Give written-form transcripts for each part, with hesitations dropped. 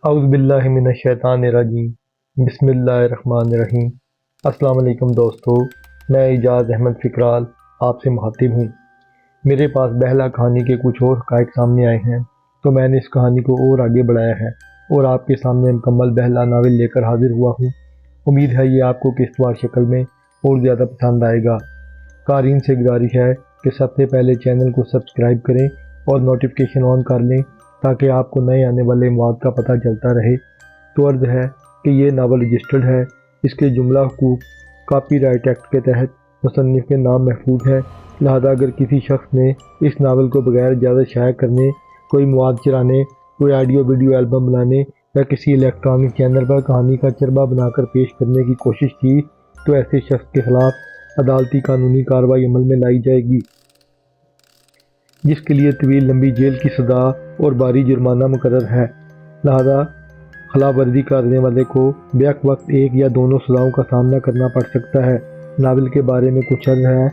اعوذ باللہ من الشیطان الرجیم بسم اللہ الرحمن الرحیم۔ السلام علیکم دوستو، میں اعجاز احمد فکرال آپ سے مخاطب ہوں۔ میرے پاس بہلا کہانی کے کچھ اور حقائق سامنے آئے ہیں تو میں نے اس کہانی کو اور آگے بڑھایا ہے اور آپ کے سامنے مکمل بہلا ناول لے کر حاضر ہوا ہوں۔ امید ہے یہ آپ کو قسط وار شکل میں اور زیادہ پسند آئے گا۔ قارئین سے گزارش ہے کہ سب سے پہلے چینل کو سبسکرائب کریں اور نوٹیفیکیشن آن کر لیں تاکہ آپ کو نئے آنے والے مواد کا پتہ چلتا رہے۔ تو عرض ہے کہ یہ ناول رجسٹرڈ ہے، اس کے جملہ حقوق کاپی رائٹ ایکٹ کے تحت مصنف کے نام محفوظ ہے، لہذا اگر کسی شخص نے اس ناول کو بغیر اجازت شائع کرنے، کوئی مواد چرانے، کوئی آڈیو ویڈیو البم بنانے یا کسی الیکٹرانک چینل پر کہانی کا چربہ بنا کر پیش کرنے کی کوشش کی تو ایسے شخص کے خلاف عدالتی قانونی کارروائی عمل میں لائی جائے گی، جس کے لیے طویل لمبی جیل کی سزا اور بھاری جرمانہ مقرر ہے۔ لہذا خلاف ورزی کرنے والے کو بیک وقت ایک یا دونوں سزاؤں کا سامنا کرنا پڑ سکتا ہے۔ ناول کے بارے میں کچھ عرض ہے۔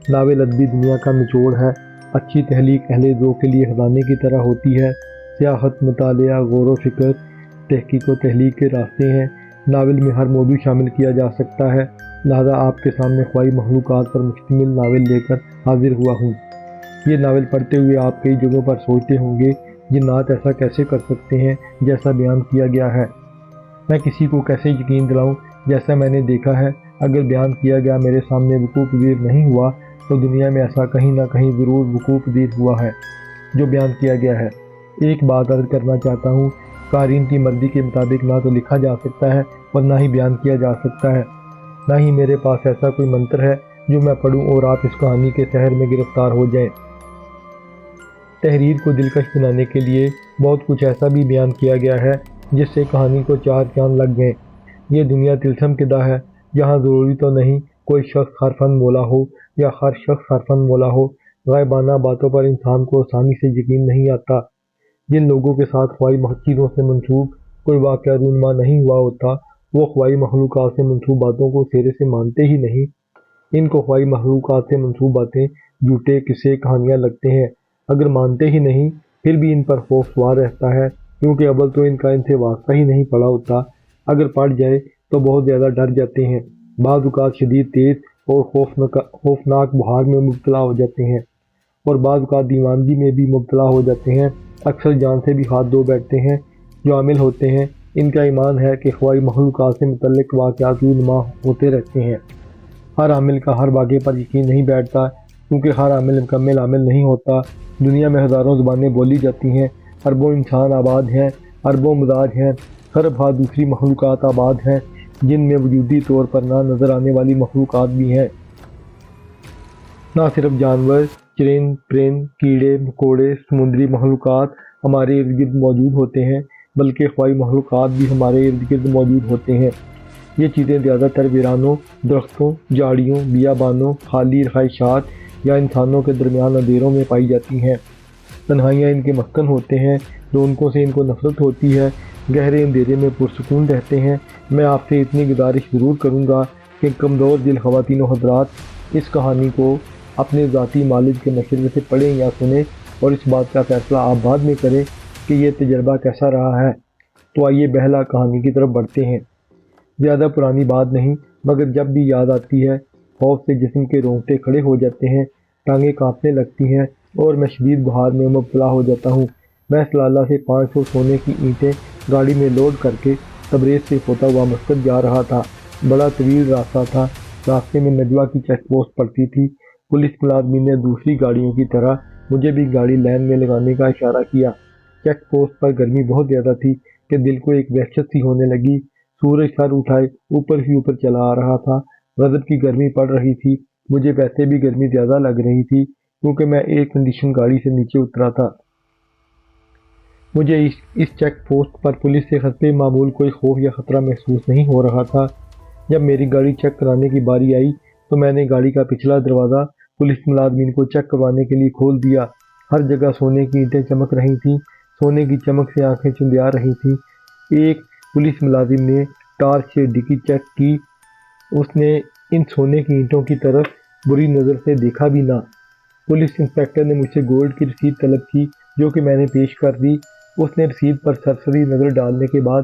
ناول ادبی دنیا کا نچوڑ ہے۔ اچھی تخلیق اہل ذوق کے لیے خزانے کی طرح ہوتی ہے۔ سیاحت، مطالعہ، غور و فکر، تحقیق و تخلیق کے راستے ہیں۔ ناول میں ہر موضوع شامل کیا جا سکتا ہے، لہذا آپ کے سامنے خواہی مخلوقات پر مشتمل ناول لے کر حاضر ہوا ہوں۔ یہ ناول پڑھتے ہوئے آپ کئی جگہوں پر سوچتے ہوں گے جنات ایسا کیسے کر سکتے ہیں جیسا بیان کیا گیا ہے۔ میں کسی کو کیسے یقین دلاؤں جیسا میں نے دیکھا ہے؟ اگر بیان کیا گیا میرے سامنے وقوع پذیر نہیں ہوا تو دنیا میں ایسا کہیں نہ کہیں ضرور وقوع پذیر ہوا ہے جو بیان کیا گیا ہے۔ ایک بات عرض کرنا چاہتا ہوں، قارئین کی مرضی کے مطابق نہ تو لکھا جا سکتا ہے اور نہ ہی بیان کیا جا سکتا ہے۔ نہ ہی میرے پاس ایسا کوئی منتر ہے جو میں پڑھوں اور آپ اس کہانی کے سحر میں گرفتار ہو جائیں۔ تحریر کو دلکش بنانے کے لیے بہت کچھ ایسا بھی بیان کیا گیا ہے جس سے کہانی کو چار چاند لگ گئے۔ یہ دنیا طلسم کدہ ہے جہاں ضروری تو نہیں کوئی شخص حرفاً مولا ہو یا ہر شخص حرفاً مولا ہو۔ غائبانہ باتوں پر انسان کو آسانی سے یقین نہیں آتا۔ جن لوگوں کے ساتھ خواہی چیزوں سے منسوب کوئی واقعہ رونما نہیں ہوا ہوتا وہ خواہی مخلوقات سے منسوب باتوں کو سرے سے مانتے ہی نہیں۔ ان کو خواہی مخلوقات سے منسوب باتیں جھوٹے قصے کہانیاں لگتے ہیں۔ اگر مانتے ہی نہیں پھر بھی ان پر خوف سوار رہتا ہے، کیونکہ اول تو ان کا ان سے واسطہ ہی نہیں پڑا ہوتا، اگر پڑ جائے تو بہت زیادہ ڈر جاتے ہیں، بعض اوقات شدید تیز اور خوفناک بہار میں مبتلا ہو جاتے ہیں اور بعض اوقات دیوانگی میں بھی مبتلا ہو جاتے ہیں، اکثر جان سے بھی ہاتھ دھو بیٹھتے ہیں۔ جو عامل ہوتے ہیں ان کا ایمان ہے کہ خواہی مخلوقات سے متعلق واقعات رونما ہوتے رہتے ہیں۔ ہر عامل کا ہر واقعے پر یقین نہیں بیٹھتا، کیونکہ ہر عامل مکمل عامل نہیں ہوتا۔ دنیا میں ہزاروں زبانیں بولی جاتی ہیں، اربوں انسان آباد ہیں، اربوں مزاج ہیں، خرب ہا دوسری مخلوقات آباد ہیں، جن میں وجودی طور پر نہ نظر آنے والی مخلوقات بھی ہیں۔ نہ صرف جانور، چرند پرند، کیڑے مکوڑے، سمندری مخلوقات ہمارے ارد گرد موجود ہوتے ہیں، بلکہ خواہی مخلوقات بھی ہمارے ارد گرد موجود ہوتے ہیں۔ یہ چیزیں زیادہ تر ویرانوں، درختوں، جھاڑیوں، بیابانوں، خالی رہائشات یا انسانوں کے درمیان اندھیروں میں پائی جاتی ہیں۔ تنہائیاں ان کے مسکن ہوتے ہیں، رونقوں سے ان کو نفرت ہوتی ہے، گہرے اندھیرے میں پرسکون رہتے ہیں۔ میں آپ سے اتنی گزارش ضرور کروں گا کہ کمزور دل خواتین و حضرات اس کہانی کو اپنے ذاتی مالج کے مشرقے سے پڑھیں یا سنیں اور اس بات کا فیصلہ آپ بعد میں کریں کہ یہ تجربہ کیسا رہا ہے۔ تو آئیے بہلا کہانی کی طرف بڑھتے ہیں۔ زیادہ پرانی بات نہیں، مگر جب بھی یاد آتی ہے خوف سے جسم کے رونگٹے کھڑے ہو جاتے ہیں، ٹانگیں کانپنے لگتی ہیں اور میں شدید بہار میں مبتلا ہو جاتا ہوں۔ میں سلالہ سے 500 سونے کی اینٹیں گاڑی میں لوڈ کر کے تبریز سے ہوتا ہوا مسقط جا رہا تھا۔ بڑا طویل راستہ تھا۔ راستے میں نجوہ کی چیک پوسٹ پڑتی تھی۔ پولیس ملازمین نے دوسری گاڑیوں کی طرح مجھے بھی گاڑی لین میں لگانے کا اشارہ کیا۔ چیک پوسٹ پر گرمی بہت زیادہ تھی کہ دل کو ایک وحشت سی ہونے لگی۔ سورج سر اٹھائے اوپر ہی اوپر چلا آ رہا تھا۔ غضب کی گرمی پڑ رہی تھی۔ مجھے ویسے بھی گرمی زیادہ لگ رہی تھی کیونکہ میں ایئر کنڈیشن گاڑی سے نیچے اترا تھا۔ مجھے اس چیک پوسٹ پر پولیس سے حسب معمول کوئی خوف یا خطرہ محسوس نہیں ہو رہا تھا۔ جب میری گاڑی چیک کرانے کی باری آئی تو میں نے گاڑی کا پچھلا دروازہ پولیس ملازمین کو چیک کروانے کے لیے کھول دیا۔ ہر جگہ سونے کی اینٹیں چمک رہی تھیں۔ سونے کی چمک سے آنکھیں چندیا رہی تھیں۔ ایک پولیس ملازم نے ٹارچ سے ڈکی چیک کی۔ اس نے ان سونے کی اینٹوں کی طرف بری نظر سے دیکھا بھی نہ۔ پولیس انسپکٹر نے مجھ سے گولڈ کی رسید طلب کی جو کہ میں نے پیش کر دی۔ اس نے رسید پر سرسری نظر ڈالنے کے بعد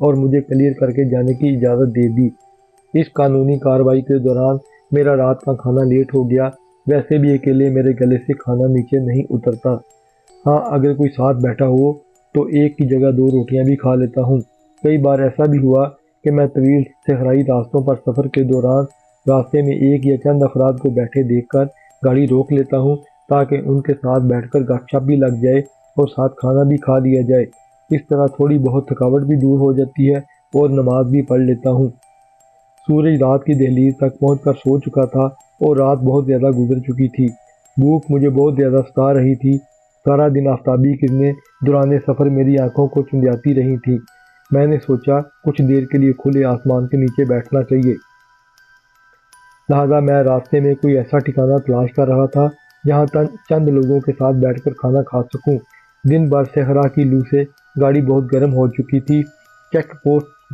اور مجھے کلیئر کر کے جانے کی اجازت دے دی۔ اس قانونی کارروائی کے دوران میرا رات کا کھانا لیٹ ہو گیا۔ ویسے بھی اکیلے میرے گلے سے کھانا نیچے نہیں اترتا۔ ہاں، اگر کوئی ساتھ بیٹھا ہو تو ایک کی جگہ 2 روٹیاں بھی کھا لیتا ہوں۔ کئی بار ایسا بھی ہوا کہ میں طویل صحرائی راستوں پر سفر کے دوران راستے میں ایک یا چند افراد کو بیٹھے دیکھ کر گاڑی روک لیتا ہوں تاکہ ان کے ساتھ بیٹھ کر گپ شپ بھی لگ جائے اور ساتھ کھانا بھی کھا لیا جائے۔ اس طرح تھوڑی بہت تھکاوٹ بھی دور ہو جاتی ہے اور نماز بھی پڑھ لیتا ہوں۔ سورج رات کی دہلیز تک پہنچ کر سو چکا تھا اور رات بہت زیادہ گزر چکی تھی۔ بھوک مجھے بہت زیادہ ستا رہی تھی۔ سارا دن آفتابی کرنیں دوران سفر میری آنکھوں کو چندیاتی رہی تھیں۔ میں نے سوچا کچھ دیر کے لیے کھلے آسمان کے نیچے بیٹھنا چاہیے، لہذا میں راستے میں کوئی ایسا ٹھکانہ تلاش کر رہا تھا جہاں چند لوگوں کے ساتھ بیٹھ کر کھانا کھا سکوں۔ دن بھر صحرا کی لو سے گاڑی بہت گرم ہو چکی تھی۔ چیک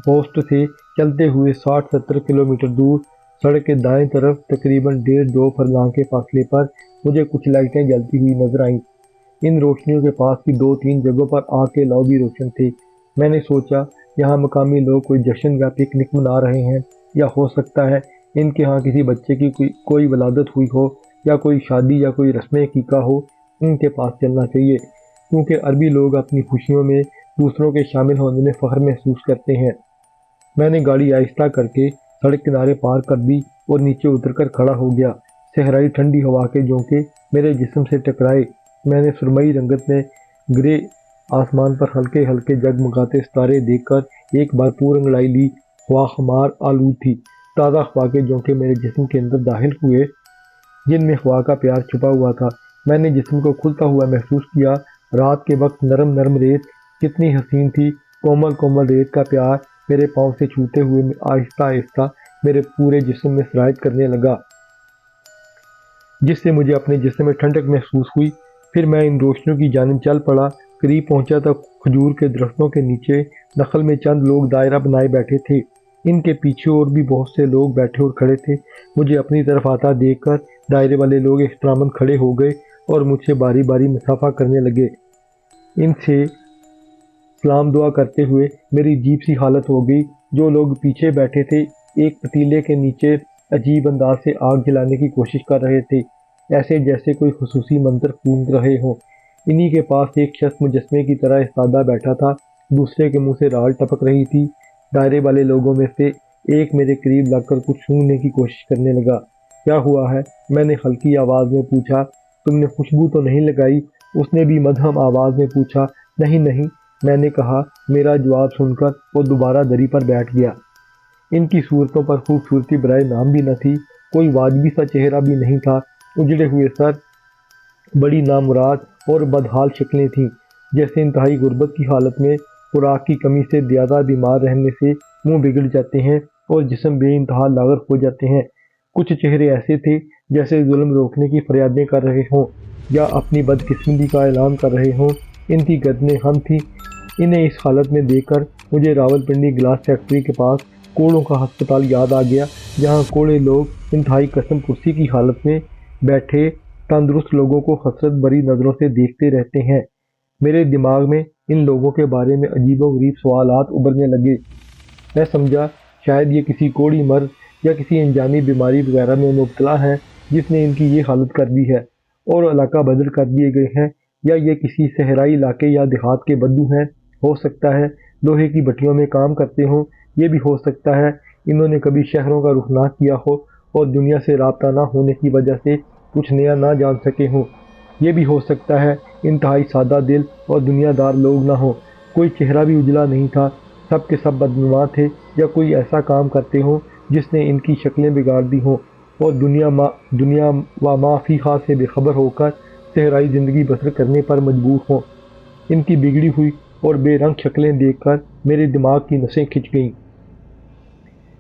پوسٹ سے چلتے ہوئے 60-70 کلومیٹر دور سڑک کے دائیں طرف تقریباً 1.5-2 فرلانگ کے فاصلے پر مجھے کچھ لائٹیں جلتی ہوئی نظر آئیں۔ ان روشنیوں کے پاس کی 2-3 جگہوں پر آگ کے لو بھی روشن تھے۔ میں نے سوچا یہاں مقامی لوگ کوئی جشن یا پکنک منا رہے ہیں، یا ہو سکتا ہے ان کے ہاں کسی بچے کی کوئی ولادت ہوئی ہو یا کوئی شادی یا کوئی رسم عقیقہ ہو۔ ان کے پاس چلنا چاہیے، کیونکہ عربی لوگ اپنی خوشیوں میں دوسروں کے شامل ہونے میں فخر محسوس کرتے ہیں۔ میں نے گاڑی آہستہ کر کے سڑک کنارے پارک کر دی اور نیچے اتر کر کھڑا ہو گیا۔ صحرائی ٹھنڈی ہوا کے جھونکے میرے جسم سے ٹکرائے۔ میں نے سرمئی رنگت میں گرے آسمان پر ہلکے ہلکے جگمگاتے ستارے دیکھ کر ایک بھرپور انگڑائی لی۔ ہوا خمار آلود تھی۔ تازہ ہوا کے جھونکے میرے جسم کے اندر داخل ہوئے، جن میں ہوا کا پیار چھپا ہوا تھا۔ میں نے جسم کو کھلتا ہوا محسوس کیا۔ رات کے وقت نرم نرم ریت کتنی حسین تھی۔ کومل کومل ریت کا پیار میرے پاؤں سے چھوتے ہوئے آہستہ آہستہ میرے پورے جسم میں سرایت کرنے لگا، جس سے مجھے اپنے جسم میں ٹھنڈک محسوس ہوئی۔ پھر میں ان روشنیوں کی جانب چل پڑا۔ قریب پہنچا تو کھجور کے درختوں کے نیچے نخل میں چند لوگ دائرہ بنائے بیٹھے تھے۔ ان کے پیچھے اور بھی بہت سے لوگ بیٹھے اور کھڑے تھے۔ مجھے اپنی طرف آتا دیکھ کر دائرے والے لوگ احتراماً کھڑے ہو گئے اور مجھ سے باری باری مصافحہ کرنے لگے۔ ان سے سلام دعا کرتے ہوئے میری عجیب سی حالت ہو گئی۔ جو لوگ پیچھے بیٹھے تھے ایک پتیلے کے نیچے عجیب انداز سے آگ جلانے کی کوشش کر رہے تھے، ایسے جیسے کوئی خصوصی منتر پھونک رہے ہوں۔ انہی کے پاس ایک شخص مجسمے کی طرح استادہ بیٹھا تھا، دوسرے کے منہ سے راڑ ٹپک رہی تھی۔ دائرے والے لوگوں میں سے ایک میرے قریب لگ کر کچھ سونگھنے کی کوشش کرنے لگا۔ کیا ہوا ہے؟ میں نے ہلکی آواز میں پوچھا۔ تم نے خوشبو تو نہیں لگائی؟ اس نے بھی مدھم آواز میں پوچھا۔ نہیں نہیں، میں نے کہا۔ میرا جواب سن کر وہ دوبارہ دری پر بیٹھ گیا۔ ان کی صورتوں پر خوبصورتی برائے نام بھی نہ تھی، کوئی واجبی سا چہرہ بھی نہیں تھا۔ اجڑے ہوئے سر، بڑی نامراد اور بدحال شکلیں تھیں، جیسے انتہائی غربت کی حالت میں خوراک کی کمی سے زیادہ بیمار رہنے سے منہ بگڑ جاتے ہیں اور جسم بے انتہا لاغر ہو جاتے ہیں۔ کچھ چہرے ایسے تھے جیسے ظلم روکنے کی فریادیں کر رہے ہوں یا اپنی بدقسمتی کا اعلان کر رہے ہوں۔ ان کی گردنیں خم تھیں۔ انہیں اس حالت میں دیکھ کر مجھے راولپنڈی گلاس فیکٹری کے پاس کوڑوں کا ہسپتال یاد آ گیا، جہاں کوڑے لوگ انتہائی قسم پرسی کی حالت میں بیٹھے تندرست لوگوں کو حسرت بھری نظروں سے دیکھتے رہتے ہیں۔ میرے دماغ میں ان لوگوں کے بارے میں عجیب و غریب سوالات ابھرنے لگے۔ میں سمجھا شاید یہ کسی کوڑی مرض یا کسی انجانی بیماری وغیرہ میں مبتلا ہیں جس نے ان کی یہ حالت کر دی ہے اور علاقہ بدل کر دیے گئے ہیں، یا یہ کسی صحرائی علاقے یا دیہات کے بدو ہیں۔ ہو سکتا ہے لوہے کی بھٹیوں میں کام کرتے ہوں۔ یہ بھی ہو سکتا ہے انہوں نے کبھی شہروں کا رخ نہ کیا ہو اور دنیا سے رابطہ نہ ہونے کی وجہ سے کچھ نیا نہ جان سکے ہوں۔ یہ بھی ہو سکتا ہے انتہائی سادہ دل اور دنیا دار لوگ نہ ہوں۔ کوئی چہرہ بھی اجلا نہیں تھا، سب کے سب بدنما تھے، یا کوئی ایسا کام کرتے ہوں جس نے ان کی شکلیں بگاڑ دی ہوں اور دنیا و ما فیہا سے بے خبر ہو کر صحرائی زندگی بسر کرنے پر مجبور ہوں۔ ان کی بگڑی ہوئی اور بے رنگ شکلیں دیکھ کر میرے دماغ کی نسیں کھنچ گئیں۔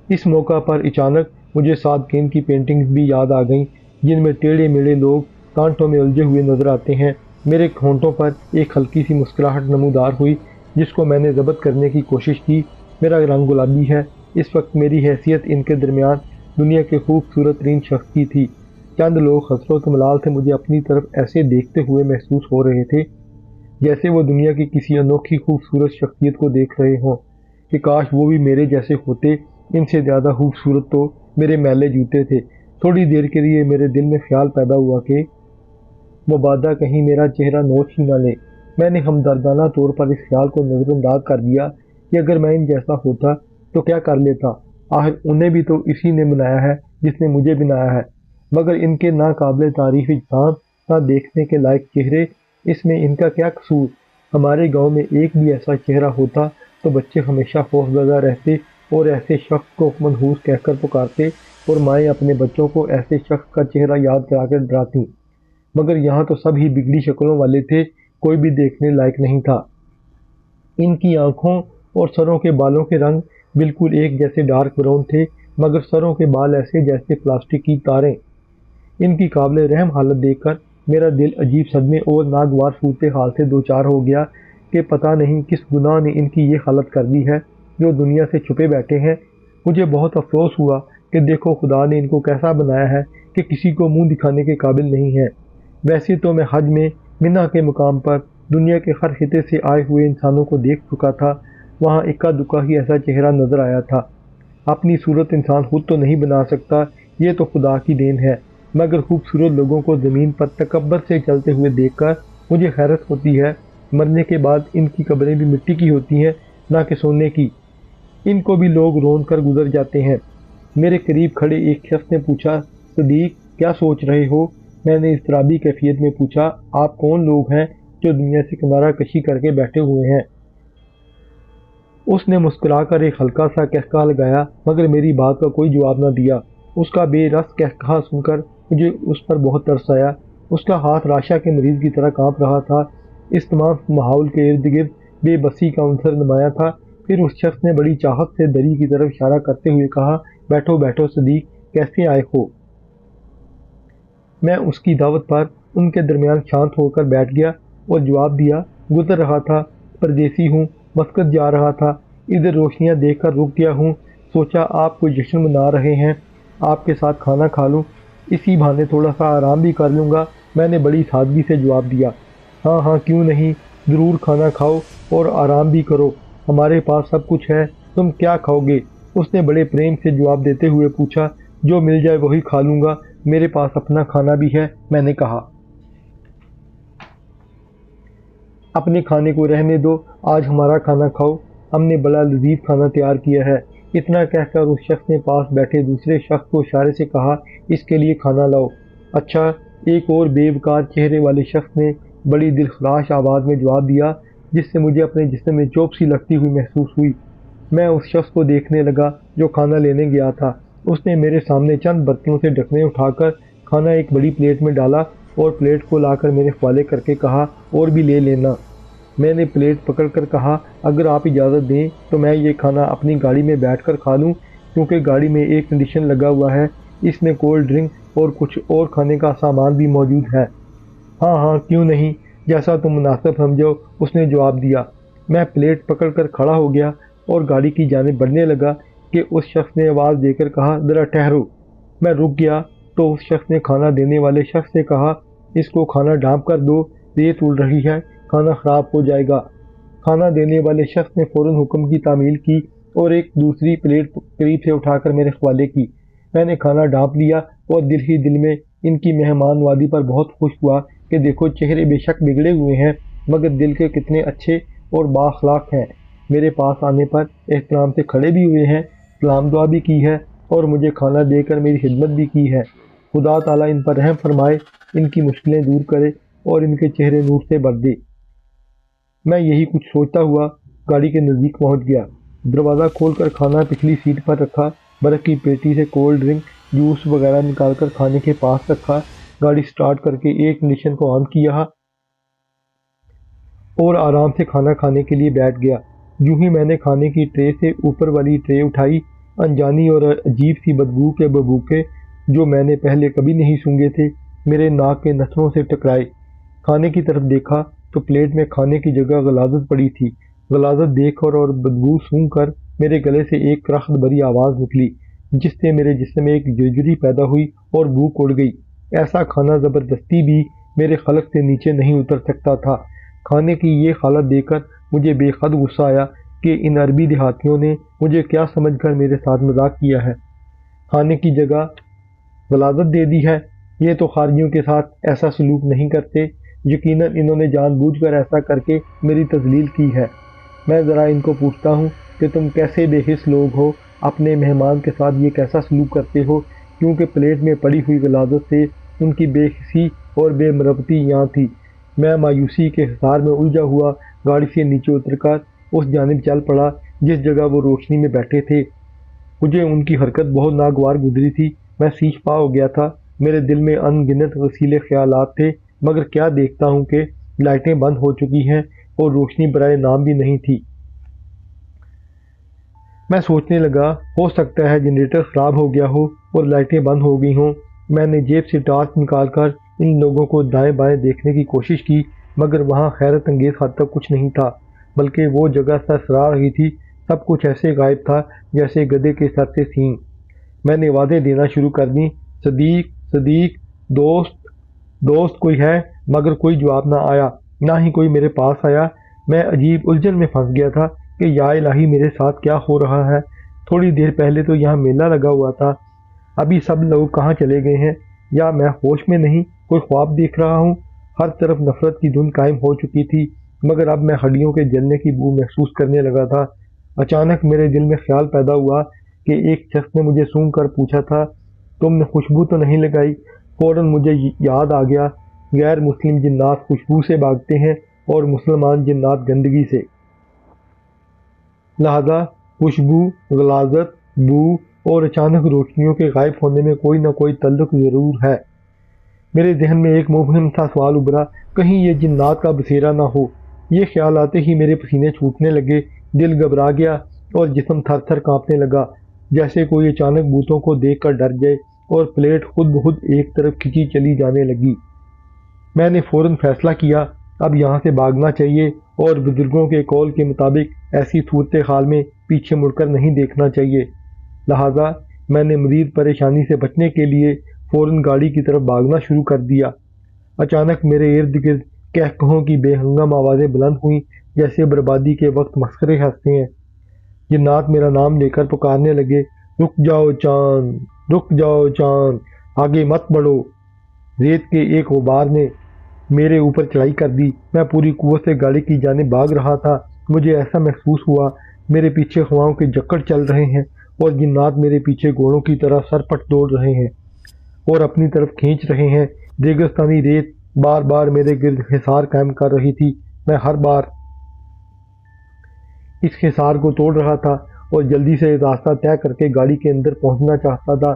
اس موقع پر اچانک مجھے صادقین کی پینٹنگز بھی یاد آ گئیں، جن میں ٹیڑھے میڑھے لوگ کانٹوں میں الجھے ہوئے نظر آتے ہیں۔ میرے ہونٹوں پر ایک ہلکی سی مسکراہٹ نمودار ہوئی، جس کو میں نے ضبط کرنے کی کوشش کی۔ میرا رنگ گلابی ہے۔ اس وقت میری حیثیت ان کے درمیان دنیا کے خوبصورت ترین شخص کی تھی۔ چند لوگ حسرت و ملال سے مجھے اپنی طرف ایسے دیکھتے ہوئے محسوس ہو رہے تھے جیسے وہ دنیا کی کسی انوکھی خوبصورت شخصیت کو دیکھ رہے ہوں کہ کاش وہ بھی میرے جیسے ہوتے۔ ان سے زیادہ خوبصورت تو میرے میلے جوتے تھے۔ تھوڑی دیر کے لیے میرے دل میں خیال پیدا ہوا کہ مبادہ کہیں میرا چہرہ نوچ ہی نہ لے۔ میں نے ہمدردانہ طور پر اس خیال کو نظر انداز کر دیا کہ اگر میں ان جیسا ہوتا تو کیا کر لیتا، آخر انہیں بھی تو اسی نے بنایا ہے جس نے مجھے بنایا ہے۔ مگر ان کے ناقابل تعریف اجسام، نہ دیکھنے کے لائق چہرے، اس میں ان کا کیا قصور؟ ہمارے گاؤں میں ایک بھی ایسا چہرہ ہوتا تو بچے ہمیشہ خوفزدہ رہتے اور ایسے شخص کو منحوس کہہ کر پکارتے، اور مائیں اپنے بچوں کو ایسے شخص کا چہرہ یاد کرا کر ڈراتی۔ مگر یہاں تو سب ہی بگڑی شکلوں والے تھے، کوئی بھی دیکھنے لائق نہیں تھا۔ ان کی آنکھوں اور سروں کے بالوں کے رنگ بالکل ایک جیسے ڈارک براؤن تھے، مگر سروں کے بال ایسے جیسے پلاسٹک کی تاریں۔ ان کی قابل رحم حالت دیکھ کر میرا دل عجیب صدمے اور ناگوار صورتحال سے دوچار ہو گیا کہ پتہ نہیں کس گناہ نے ان کی یہ حالت کر دی ہے جو دنیا سے چھپے بیٹھے ہیں۔ مجھے بہت افسوس ہوا کہ دیکھو خدا نے ان کو کیسا بنایا ہے کہ کسی کو منہ دکھانے کے قابل نہیں ہے۔ ویسے تو میں حج میں منا کے مقام پر دنیا کے ہر خطے سے آئے ہوئے انسانوں کو دیکھ چکا تھا، وہاں اکا دکا ہی ایسا چہرہ نظر آیا تھا۔ اپنی صورت انسان خود تو نہیں بنا سکتا، یہ تو خدا کی دین ہے، مگر خوبصورت لوگوں کو زمین پر تکبر سے چلتے ہوئے دیکھ کر مجھے حیرت ہوتی ہے۔ مرنے کے بعد ان کی قبریں بھی مٹی کی ہوتی ہیں، نہ کہ سونے کی۔ ان کو بھی لوگ رون کر گزر جاتے ہیں۔ میرے قریب کھڑے ایک شخص نے پوچھا، صدیق کیا سوچ رہے ہو؟ میں نے اضطرابی کیفیت میں پوچھا، آپ کون لوگ ہیں جو دنیا سے کنارہ کشی کر کے بیٹھے ہوئے ہیں؟ اس نے مسکرا کر ایک ہلکا سا قہقہہ لگایا، مگر میری بات کا کوئی جواب نہ دیا۔ اس کا بے رس قہقہہ سن کر مجھے اس پر بہت ترس آیا۔ اس کا ہاتھ راشا کے مریض کی طرح کانپ رہا تھا۔ اس تمام ماحول کے ارد گرد بے بسی کا عنصر نمایاں تھا۔ پھر اس شخص نے بڑی چاہت سے دری کی طرف اشارہ کرتے ہوئے کہا، بیٹھو بیٹھو صدیق، کیسے آئے ہو؟ میں اس کی دعوت پر ان کے درمیان شانت ہو کر بیٹھ گیا اور جواب دیا، گزر رہا تھا، پردیسی ہوں، مسقط جا رہا تھا، ادھر روشنیاں دیکھ کر رک گیا ہوں، سوچا آپ کوئی جشن منا رہے ہیں، آپ کے ساتھ کھانا کھا لوں، اسی بہانے تھوڑا سا آرام بھی کر لوں گا۔ میں نے بڑی سادگی سے جواب دیا، ہاں ہاں کیوں نہیں، ضرور کھانا کھاؤ اور آرام بھی کرو، ہمارے پاس سب کچھ ہے، تم کیا کھاؤ گے؟ اس نے بڑے پریم سے جواب دیتے ہوئے پوچھا، جو مل جائے وہی کھا لوں گا، میرے پاس اپنا کھانا بھی ہے۔ میں نے کہا، اپنے کھانے کو رہنے دو، آج ہمارا کھانا کھاؤ، ہم نے بڑا لذیذ کھانا تیار کیا ہے۔ اتنا کہہ کر اس شخص نے پاس بیٹھے دوسرے شخص کو اشارے سے کہا، اس کے لیے کھانا لاؤ۔ اچھا، ایک اور بے وقار چہرے والے شخص نے بڑی دلخراش آواز میں جواب دیا، جس سے مجھے اپنے جسم میں چوب سی لگتی ہوئی محسوس ہوئی۔ میں اس شخص کو دیکھنے لگا جو کھانا لینے گیا تھا۔ اس نے میرے سامنے چند برتنوں سے ڈھکنے اٹھا کر کھانا ایک بڑی پلیٹ میں ڈالا اور پلیٹ کو لا کر میرے حوالے کر کے کہا، اور بھی لے لینا۔ میں نے پلیٹ پکڑ کر کہا، اگر آپ اجازت دیں تو میں یہ کھانا اپنی گاڑی میں بیٹھ کر کھا لوں، کیونکہ گاڑی میں ایئر کنڈیشن لگا ہوا ہے، اس میں کولڈ ڈرنک اور کچھ اور کھانے کا سامان بھی موجود ہے۔ ہاں ہاں کیوں نہیں، جیسا تم مناسب سمجھو، اس نے جواب دیا۔ میں پلیٹ پکڑ کر کھڑا ہو گیا اور گاڑی کی جانب بڑھنے لگا کہ اس شخص نے آواز دے کر کہا، ذرا ٹھہرو۔ میں رک گیا تو اس شخص نے کھانا دینے والے شخص سے کہا، اس کو کھانا ڈھانپ کر دو، ریت اڑ رہی ہے، کھانا خراب ہو جائے گا۔ کھانا دینے والے شخص نے فوراً حکم کی تعمیل کی اور ایک دوسری پلیٹ قریب سے اٹھا کر میرے حوالے کی۔ میں نے کھانا ڈھانپ لیا اور دل ہی دل میں ان کی مہمان نوازی پر بہت خوش ہوا کہ دیکھو چہرے بے شک بگڑے ہوئے ہیں، مگر دل کے کتنے اچھے اور بااخلاق ہیں۔ میرے پاس آنے پر احترام سے کھڑے بھی ہوئے ہیں، سلام دعا بھی کی ہے اور مجھے کھانا دے کر میری خدمت بھی کی ہے۔ خدا تعالیٰ ان پر رحم فرمائے، ان کی مشکلیں دور کرے اور ان کے چہرے نور سے بھر دے۔ میں یہی کچھ سوچتا ہوا گاڑی کے نزدیک پہنچ گیا، دروازہ کھول کر کھانا پچھلی سیٹ پر رکھا، برف کی پیٹی سے کولڈ ڈرنک، جوس وغیرہ نکال کر کھانے کے پاس رکھا، گاڑی سٹارٹ کر کے ایئر کنڈیشن کو آن کیا اور آرام سے کھانا کھانے کے لیے بیٹھ گیا۔ یوں ہی میں نے کھانے کی ٹرے سے اوپر والی ٹرے اٹھائی، انجانی اور عجیب سی بدبو کے ببوکے جو میں نے پہلے کبھی نہیں سونگھے تھے میرے ناک کے نتھنوں سے ٹکرائے۔ کھانے کی طرف دیکھا تو پلیٹ میں کھانے کی جگہ غلاظت پڑی تھی۔ غلاظت دیکھ کر اور بدبو سونگھ کر میرے گلے سے ایک رخت بھری آواز نکلی، جس سے میرے جسم میں ایک جرجری پیدا ہوئی اور بھوک اڑ گئی۔ ایسا کھانا زبردستی بھی میرے خلق سے نیچے نہیں اتر سکتا تھا۔ کھانے کی یہ حالت دیکھ کر مجھے بے حد غصہ آیا کہ ان عربی دیہاتیوں نے مجھے کیا سمجھ کر میرے ساتھ مذاق کیا ہے، کھانے کی جگہ غلاظت دے دی ہے۔ یہ تو خارجیوں کے ساتھ ایسا سلوک نہیں کرتے، یقیناً انہوں نے جان بوجھ کر ایسا کر کے میری تذلیل کی ہے۔ میں ذرا ان کو پوچھتا ہوں کہ تم کیسے بے حس لوگ ہو، اپنے مہمان کے ساتھ یہ کیسا سلوک کرتے ہو، کیونکہ پلیٹ میں پڑی ہوئی غلاظت سے ان کی بے حسی اور بے مربتی یہاں تھی۔ میں مایوسی کے حصار میں الجھا ہوا گاڑی سے نیچے اتر کر اس جانب چل پڑا جس جگہ وہ روشنی میں بیٹھے تھے۔ مجھے ان کی حرکت بہت ناگوار گزری تھی۔ میں سیخ پا ہو گیا تھا، میرے دل میں ان گنت وسیلے خیالات تھے، مگر کیا دیکھتا ہوں کہ لائٹیں بند ہو چکی ہیں اور روشنی برائے نام بھی نہیں تھی۔ میں سوچنے لگا ہو سکتا ہے جنریٹر خراب ہو گیا ہو اور لائٹیں بند ہو گئی ہوں۔ میں نے جیب سے ٹارچ نکال کر ان لوگوں کو دائیں بائیں دیکھنے کی کوشش کی، مگر وہاں حیرت انگیز حد تک کچھ نہیں تھا، بلکہ وہ جگہ سرسرا رہی تھی۔ سب کچھ ایسے غائب تھا جیسے گدھے کے سر سے سینگ۔ میں نے آوازیں دینا شروع کر دیں، صدیق، صدیق، دوست، دوست کوئی ہے؟ مگر کوئی جواب نہ آیا، نہ ہی کوئی میرے پاس آیا۔ میں عجیب الجھن میں پھنس گیا تھا کہ یا الہی میرے ساتھ کیا ہو رہا ہے۔ تھوڑی دیر پہلے تو یہاں میلہ لگا ہوا تھا، ابھی سب لوگ کہاں چلے گئے ہیں؟ یا میں ہوش میں نہیں، کوئی خواب دیکھ رہا ہوں؟ ہر طرف نفرت کی دھند قائم ہو چکی تھی، مگر اب میں ہڈیوں کے جلنے کی بو محسوس کرنے لگا تھا۔ اچانک میرے دل میں خیال پیدا ہوا کہ ایک شخص نے مجھے سونگھ کر پوچھا تھا، تم نے خوشبو تو نہیں لگائی؟ فوراً مجھے یاد آ گیا، غیر مسلم جنات خوشبو سے بھاگتے ہیں اور مسلمان جنات گندگی سے، لہذا خوشبو، غلاظت، بو اور اچانک روشنیوں کے غائب ہونے میں کوئی نہ کوئی تعلق ضرور ہے۔ میرے ذہن میں ایک مبہم سا سوال ابھرا، کہیں یہ جنات کا بسیرا نہ ہو؟ یہ خیال آتے ہی میرے پسینے چھوٹنے لگے، دل گھبرا گیا اور جسم تھر تھر کانپنے لگا، جیسے کوئی اچانک بھوتوں کو دیکھ کر ڈر جائے، اور پلیٹ خود بخود ایک طرف کھینچی چلی جانے لگی۔ میں نے فوراً فیصلہ کیا، اب یہاں سے بھاگنا چاہیے اور بزرگوں کے قول کے مطابق ایسی صورتحال میں پیچھے مڑ کر نہیں دیکھنا چاہیے۔ لہٰذا میں نے مزید پریشانی سے بچنے کے لیے فوراً گاڑی کی طرف بھاگنا شروع کر دیا۔ اچانک میرے ارد گرد کہکہوں کی بے ہنگم آوازیں بلند ہوئیں، جیسے بربادی کے وقت مسخرے ہنستے ہیں۔ جنات میرا نام لے کر پکارنے لگے، رک جاؤ چاند، رک جاؤ چاند، آگے مت بڑھو۔ ریت کے ایک غبار نے میرے اوپر چڑھائی کر دی۔ میں پوری قوت سے گاڑی کی جانب بھاگ رہا تھا۔ مجھے ایسا محسوس ہوا میرے پیچھے ہواؤں کے جکڑ چل رہے ہیں اور جنات میرے پیچھے گھوڑوں کی طرح سرپٹ دوڑ رہے ہیں اور اپنی طرف کھینچ رہے ہیں۔ ریگستانی ریت بار بار میرے گرد حصار قائم کر رہی تھی۔ میں ہر بار اس حصار کو توڑ رہا تھا اور جلدی سے راستہ طے کر کے گاڑی کے اندر پہنچنا چاہتا تھا۔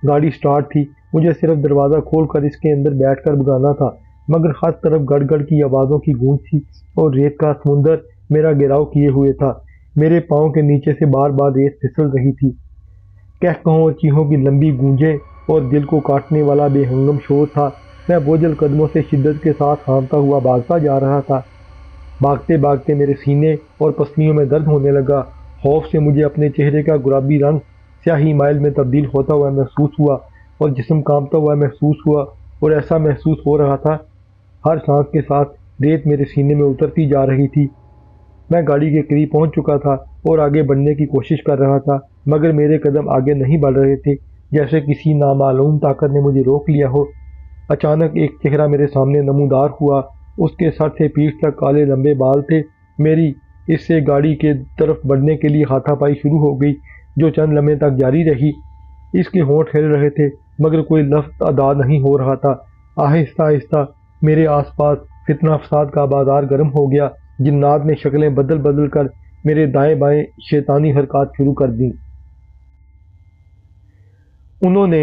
گاڑی سٹارٹ تھی، مجھے صرف دروازہ کھول کر اس کے اندر بیٹھ کر بھگانا تھا، مگر ہر طرف گڑ گڑ کی آوازوں کی گونج تھی اور ریت کا سمندر میرا گھیراؤ کیے ہوئے تھا۔ میرے پاؤں کے نیچے سے بار بار ریت پھسل رہی تھی۔ کہکہوں اور چیخوں کی لمبی گونجیں اور دل کو کاٹنے والا بے ہنگم شور تھا۔ میں بوجھل قدموں سے شدت کے ساتھ ہانپتا ہوا بھاگتا جا رہا تھا۔ بھاگتے بھاگتے میرے سینے اور پسلیوں میں درد ہونے لگا۔ خوف سے مجھے اپنے چہرے کا گلابی رنگ سیاہی مائل میں تبدیل ہوتا ہوا محسوس ہوا اور جسم کانپتا ہوا محسوس ہوا، اور ایسا محسوس ہو رہا تھا ہر سانس کے ساتھ ریت میرے سینے میں اترتی جا رہی تھی۔ میں گاڑی کے قریب پہنچ چکا تھا اور آگے بڑھنے کی کوشش کر رہا تھا، مگر میرے قدم آگے نہیں بڑھ رہے تھے، جیسے کسی نامعلوم طاقت نے مجھے روک لیا ہو۔ اچانک ایک چہرہ میرے سامنے نمودار ہوا، اس کے سر سے پیٹھ تک کالے لمبے بال تھے۔ میری اس سے گاڑی کے طرف بڑھنے کے لیے ہاتھا پائی شروع ہو گئی، جو چند لمحے تک جاری رہی۔ اس کے ہونٹ ہل رہے تھے، مگر کوئی لفظ ادا نہیں ہو رہا تھا۔ آہستہ آہستہ میرے آس پاس فتنہ فساد کا بازار گرم ہو گیا۔ جنات نے شکلیں بدل بدل کر میرے دائیں بائیں شیطانی حرکات شروع کر دیں۔ انہوں نے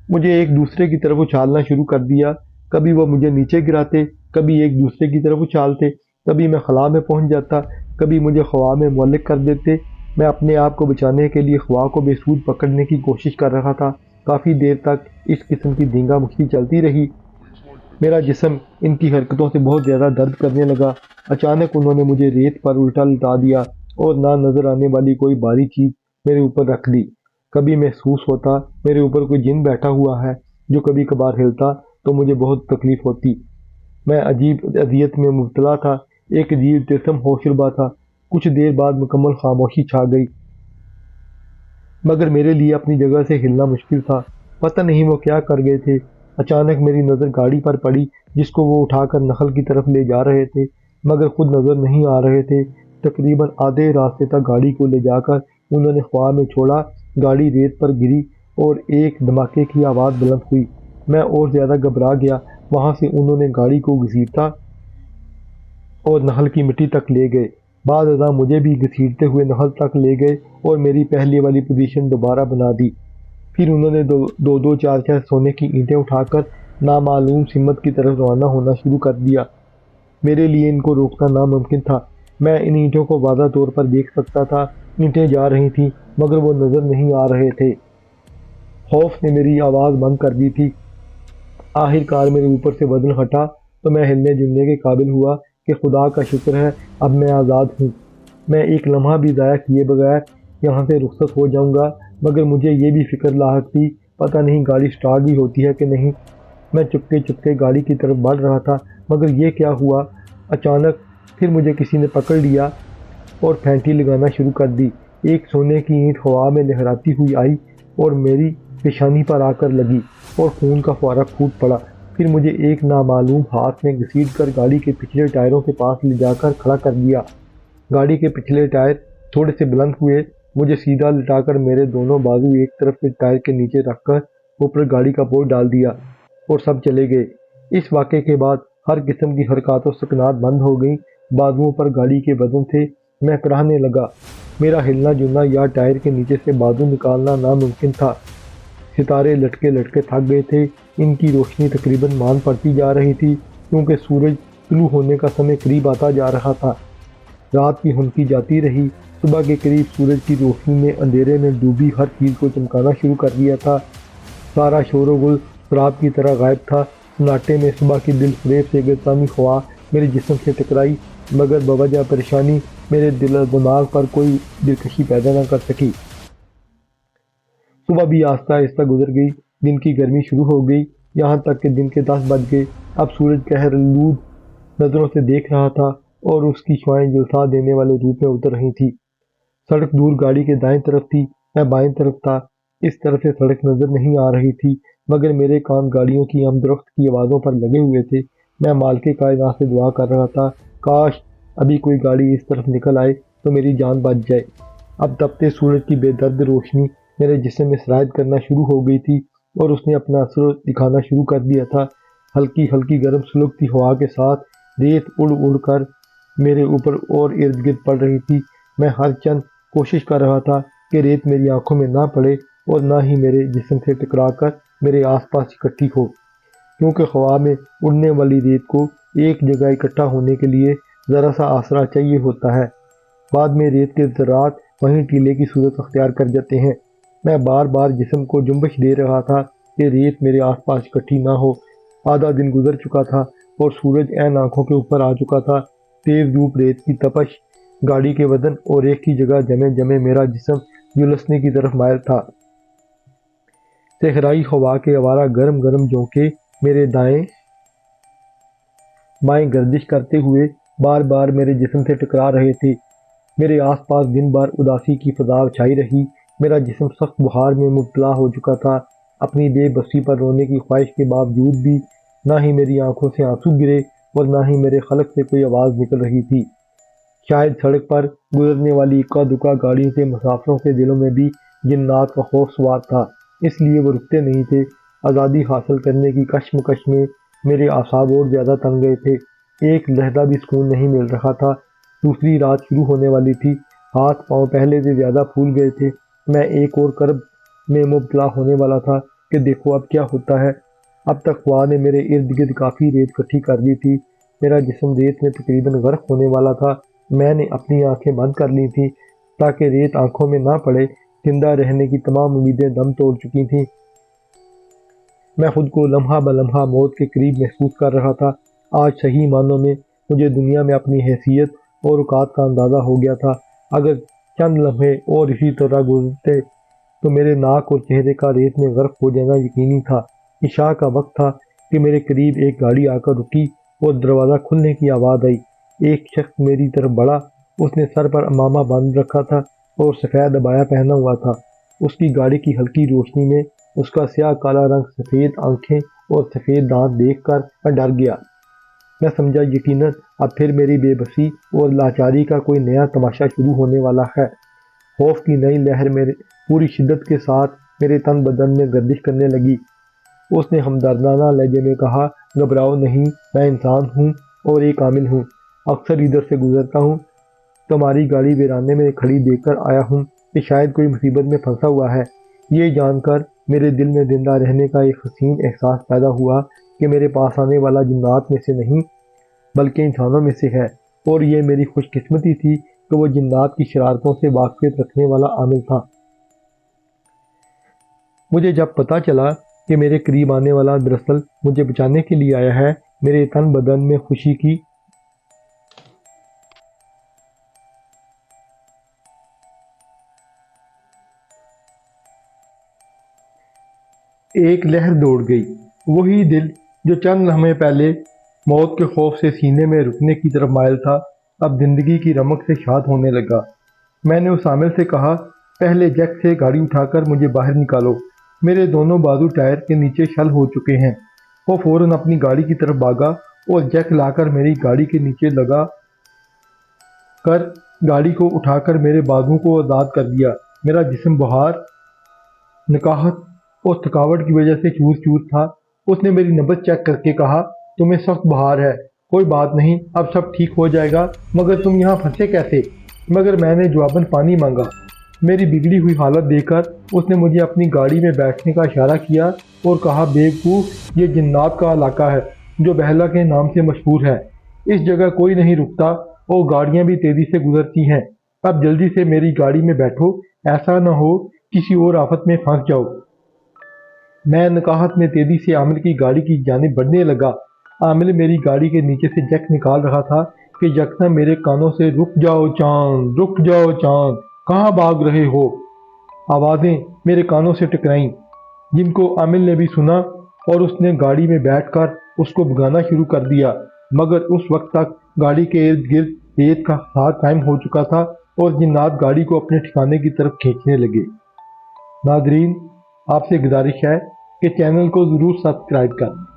مجھے ایک دوسرے کی طرف اچھالنا شروع کر دیا۔ کبھی وہ مجھے نیچے گراتے، کبھی ایک دوسرے کی طرف اچھالتے، کبھی میں خلا میں پہنچ جاتا، کبھی مجھے خوا میں معلق کر دیتے۔ میں اپنے آپ کو بچانے کے لیے خوا کو بے سود پکڑنے کی کوشش کر رہا تھا۔ کافی دیر تک اس قسم کی دینگا مشتی چلتی رہی۔ میرا جسم ان کی حرکتوں سے بہت زیادہ درد کرنے لگا۔ اچانک انہوں نے مجھے ریت پر الٹا لٹا دیا اور نہ نظر آنے والی کوئی بھاری چیز میرے اوپر رکھ دی۔ کبھی محسوس ہوتا میرے اوپر کوئی جن بیٹھا ہوا ہے، جو کبھی کبھار ہلتا تو مجھے بہت تکلیف ہوتی۔ میں عجیب اذیت میں مبتلا تھا، ایک عجیب جسم ہوشربا تھا۔ کچھ دیر بعد مکمل خاموشی چھا گئی، مگر میرے لیے اپنی جگہ سے ہلنا مشکل تھا۔ پتہ نہیں وہ کیا کر گئے تھے۔ اچانک میری نظر گاڑی پر پڑی جس کو وہ اٹھا کر نخل کی طرف لے جا رہے تھے، مگر خود نظر نہیں آ رہے تھے۔ تقریباً آدھے راستے تک گاڑی کو لے جا کر انہوں نے خواہ میں چھوڑا، گاڑی ریت پر گری اور ایک دھماکے کی آواز بلند ہوئی۔ میں اور زیادہ گھبرا گیا۔ وہاں سے انہوں نے گاڑی کو گھسیٹا اور نہل کی مٹی تک لے گئے۔ بعد ازاں مجھے بھی گھسیٹتے ہوئے نہل تک لے گئے اور میری پہلے والی پوزیشن دوبارہ بنا دی۔ پھر انہوں نے دو چار سونے کی اینٹیں اٹھا کر نامعلوم سمت کی طرف روانہ ہونا شروع کر دیا۔ میرے لیے ان کو روکنا ناممکن تھا۔ میں ان اینٹوں کو واضح طور پر دیکھ سکتا تھا۔ اینٹیں جا رہی تھیں مگر وہ نظر نہیں آ رہے تھے۔ خوف نے میری آواز بند کر دی تھی۔ آخر کار میرے اوپر سے وزن ہٹا تو میں ہلنے جلنے کے قابل ہوا کہ خدا کا شکر ہے اب میں آزاد ہوں۔ میں ایک لمحہ بھی ضائع کیے بغیر یہاں سے رخصت ہو جاؤں گا، مگر مجھے یہ بھی فکر لاحق تھی پتہ نہیں گاڑی سٹارٹ بھی ہوتی ہے کہ نہیں۔ میں چپکے چپکے گاڑی کی طرف بڑھ رہا تھا، مگر یہ کیا ہوا، اچانک پھر مجھے کسی نے پکڑ لیا اور پھینٹی لگانا شروع کر دی۔ ایک سونے کی اینٹ ہوا میں لہراتی ہوئی آئی اور میری پیشانی پر آ کر لگی اور خون کا فوارہ پھوٹ پڑا۔ پھر مجھے ایک نامعلوم ہاتھ نے گھسیٹ کر گاڑی کے پچھلے ٹائروں کے پاس لے جا کر کھڑا کر دیا۔ گاڑی کے پچھلے ٹائر تھوڑے سے بلند ہوئے، مجھے سیدھا لٹا کر میرے دونوں بازو ایک طرف کے ٹائر کے نیچے رکھ کر اوپر گاڑی کا بوجھ ڈال دیا اور سب چلے گئے۔ اس واقعے کے بعد ہر قسم کی حرکات و سکنات بند ہو گئیں۔ بازوؤں پر گاڑی کے وزن سے میں کراہنے لگا۔ میرا ہلنا جلنا یا ٹائر کے نیچے سے بازو نکالنا ناممکن تھا۔ ستارے لٹکے لٹکے تھک گئے تھے، ان کی روشنی تقریباً مان پڑتی جا رہی تھی کیونکہ سورج طلوع ہونے کا سمے قریب آتا جا رہا تھا۔ رات کی ہنکی جاتی رہی۔ صبح کے قریب سورج کی روشنی نے اندھیرے میں ڈوبی ہر چیز کو چمکانا شروع کر دیا تھا۔ سارا شور و گل سراب کی طرح غائب تھا۔ سناٹے میں صبح کی دل فریب سے گرتانی ہوا میرے جسم سے ٹکرائی، مگر بوجہ پریشانی میرے دل و دماغ پر کوئی دلکشی پیدا نہ کر سکی۔ صبح بھی آہستہ آہستہ گزر گئی، دن کی گرمی شروع ہو گئی، یہاں تک کہ دن کے 10 بج گئے۔ اب سورج قہرآلود نظروں سے دیکھ رہا تھا اور اس کی شعاعیں جلسا دینے والے روپ میں اتر رہی تھی۔ سڑک دور گاڑی کے دائیں طرف تھی، میں بائیں طرف تھا۔ اس طرف سے سڑک نظر نہیں آ رہی تھی، مگر میرے کان گاڑیوں کی آمد و رفت کی آوازوں پر لگے ہوئے تھے۔ میں مالک کائنات سے دعا کر رہا تھا، کاش ابھی کوئی گاڑی اس طرف نکل آئے تو میری جان بچ جائے۔ اب تپتے سورج کی بے درد روشنی میرے جسم میں سرایت کرنا شروع ہو گئی تھی اور اس نے اپنا اثر دکھانا شروع کر دیا تھا۔ ہلکی ہلکی گرم سلگتی ہوا کے ساتھ ریت اڑ اڑ کر میرے اوپر اور ارد گرد پڑ رہی تھی۔ میں ہر چند کوشش کر رہا تھا کہ ریت میری آنکھوں میں نہ پڑے اور نہ ہی میرے جسم سے ٹکرا کر میرے آس پاس اکٹھی ہو، کیونکہ ہوا میں اڑنے والی ریت کو ایک جگہ اکٹھا ہونے کے لیے ذرا سا آسرا چاہیے ہوتا ہے۔ بعد میں ریت کے ذرات وہیں ٹیلے کی صورت اختیار کر جاتے ہیں۔ میں بار بار جسم کو جنبش دے رہا تھا کہ ریت میرے آس پاس اکٹھی نہ ہو۔ آدھا دن گزر چکا تھا اور سورج عین آنکھوں کے اوپر آ چکا تھا۔ تیز دھوپ، ریت کی تپش، گاڑی کے وزن اور ایک ہی جگہ جمے جمے میرا جسم جھلسنے کی طرف مائل تھا۔ صحرائی ہوا کے آوارہ گرم گرم جھونکے میرے دائیں بائیں گردش کرتے ہوئے بار بار میرے جسم سے ٹکرا رہے تھے۔ میرے آس پاس دن بھر اداسی کی فضا چھائی رہی۔ میرا جسم سخت بخار میں مبتلا ہو چکا تھا۔ اپنی بے بسی پر رونے کی خواہش کے باوجود بھی نہ ہی میری آنکھوں سے آنسو گرے اور نہ ہی میرے خلق سے کوئی آواز نکل رہی تھی۔ شاید سڑک پر گزرنے والی اکا دکا گاڑیوں کے مسافروں کے دلوں میں بھی جنات کا خوف سوار تھا، اس لیے وہ رکتے نہیں تھے۔ آزادی حاصل کرنے کی کشمکش میں میرے اعصاب اور زیادہ تنگ گئے تھے۔ ایک لحظہ بھی سکون نہیں مل رہا تھا۔ دوسری رات شروع ہونے والی تھی۔ ہاتھ پاؤں پہلے سے زیادہ پھول گئے تھے۔ میں ایک اور کرب میں مبتلا ہونے والا تھا کہ دیکھو اب کیا ہوتا ہے۔ اب تک ہوا نے میرے ارد گرد کافی ریت اکٹھی کر دی تھی۔ میرا جسم ریت میں تقریباً غرق ہونے والا تھا۔ میں نے اپنی آنکھیں بند کر لی تھیں تاکہ ریت آنکھوں میں نہ پڑے۔ زندہ رہنے کی تمام امیدیں دم توڑ چکی تھیں۔ میں خود کو لمحہ بلمحہ موت کے قریب محسوس کر رہا تھا۔ آج صحیح معنوں میں مجھے دنیا میں اپنی حیثیت اور اوقات کا اندازہ ہو گیا تھا۔ اگر چند لمحے اور اسی طرح گزرتے تو میرے ناک اور چہرے کا ریت میں غرق ہو جانا یقینی تھا۔ عشاء کا وقت تھا کہ میرے قریب ایک گاڑی آ کر رکی اور دروازہ کھلنے کی آواز آئی۔ ایک شخص میری طرف بڑھا۔ اس نے سر پر امامہ باندھ رکھا تھا اور سفید عبایا پہنا ہوا تھا۔ اس کی گاڑی کی ہلکی روشنی میں اس کا سیاہ کالا رنگ، سفید آنکھیں اور سفید دانت دیکھ کر میں ڈر گیا۔ میں سمجھا یقیناً اب پھر میری بے بسی اور لاچاری کا کوئی نیا تماشا شروع ہونے والا ہے۔ خوف کی نئی لہر پوری شدت کے ساتھ میرے تن بدن میں گردش کرنے لگی۔ اس نے ہمدردانہ لہجے میں کہا، گھبراؤ نہیں، میں انسان ہوں اور ایک عامل ہوں، اکثر ادھر سے گزرتا ہوں۔ تمہاری گاڑی ویرانے میں کھڑی دیکھ کر آیا ہوں کہ شاید کوئی مصیبت میں پھنسا ہوا ہے۔ یہ جان کر میرے دل میں زندہ رہنے کا ایک حسین احساس پیدا ہوا کہ میرے پاس آنے والا جنات میں سے نہیں بلکہ انسانوں میں سے ہے، اور یہ میری خوش قسمتی تھی کہ وہ جنات کی شرارتوں سے واقفیت رکھنے والا عامل تھا۔ مجھے جب پتہ چلا کہ میرے قریب آنے والا دراصل مجھے بچانے کے لیے آیا ہے، میرے تن بدن میں خوشی کی ایک لہر دوڑ گئی۔ وہی دل جو چند لمحے پہلے موت کے خوف سے سینے میں رکنے کی طرف مائل تھا، اب زندگی کی رمق سے شاد ہونے لگا۔ میں نے اس عامل سے کہا، پہلے جیک سے گاڑی اٹھا کر مجھے باہر نکالو، میرے دونوں بازو ٹائر کے نیچے شل ہو چکے ہیں۔ وہ فوراً اپنی گاڑی کی طرف بھاگا اور جیک لا کر میری گاڑی کے نیچے لگا کر گاڑی کو اٹھا کر میرے بازوؤں کو آزاد کر دیا۔ میرا جسم بخار، نکاہت اور تھکاوٹ کی وجہ سے چور چور تھا۔ اس نے میری نبض چیک کر کے کہا، تمہیں سخت بخار ہے، کوئی بات نہیں، اب سب ٹھیک ہو جائے گا، مگر تم یہاں پھنسے کیسے؟ مگر میں نے جواباً پانی مانگا۔ میری بگڑی ہوئی حالت دیکھ کر اس نے مجھے اپنی گاڑی میں بیٹھنے کا اشارہ کیا اور کہا، بیوقوف، یہ جنات کا علاقہ ہے جو بہلا کے نام سے مشہور ہے۔ اس جگہ کوئی نہیں رکتا اور گاڑیاں بھی تیزی سے گزرتی ہیں۔ اب جلدی سے میری گاڑی میں بیٹھو، ایسا نہ ہو کسی اور آفت میں پھنس جاؤ۔ میں نکاہت میں تیزی سے عامل کی گاڑی کی جانب بڑھنے لگا۔ عامل میری گاڑی کے نیچے سے جیک نکال رہا تھا کہ یکدم میرے کانوں سے، رک جاؤ چاند، رک جاؤ چاند، کہاں بھاگ رہے ہو؟ آوازیں میرے کانوں سے ٹکرائیں، جن کو عامل نے بھی سنا، اور اس نے گاڑی میں بیٹھ کر اس کو بھگانا شروع کر دیا، مگر اس وقت تک گاڑی کے ارد گرد ریت کا خاک قائم ہو چکا تھا اور جنات گاڑی کو اپنے ٹھکانے کی طرف کھینچنے لگے۔ ناظرین، آپ سے گزارش ہے کہ چینل کو ضرور سبسکرائب کریں۔